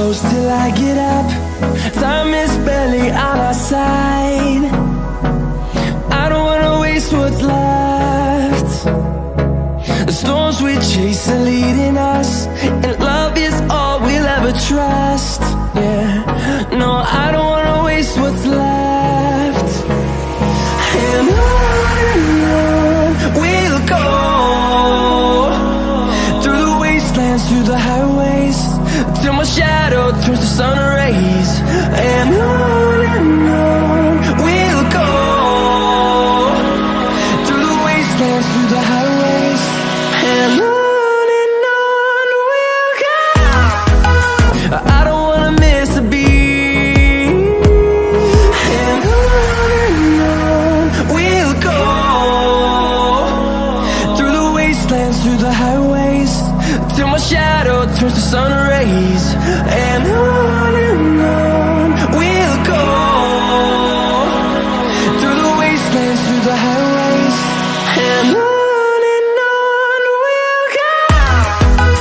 close till I get up. Time is barely on our side. I don't wanna waste what's left. The storms we chase are leading us, and love is all we'll ever trust. Yeah, no, I don't wanna waste what's left. And on we'll go, through the wastelands, through the highways, till my shadow turns to sun rays. And on we'll go, through the wastelands, through the highways, and on we'll go. I don't wanna miss a beat. And on we'll go, through the wastelands, through the highways, till my shadow turns to sun rays. And on we'll go, through the wastelands, through the highways, and on.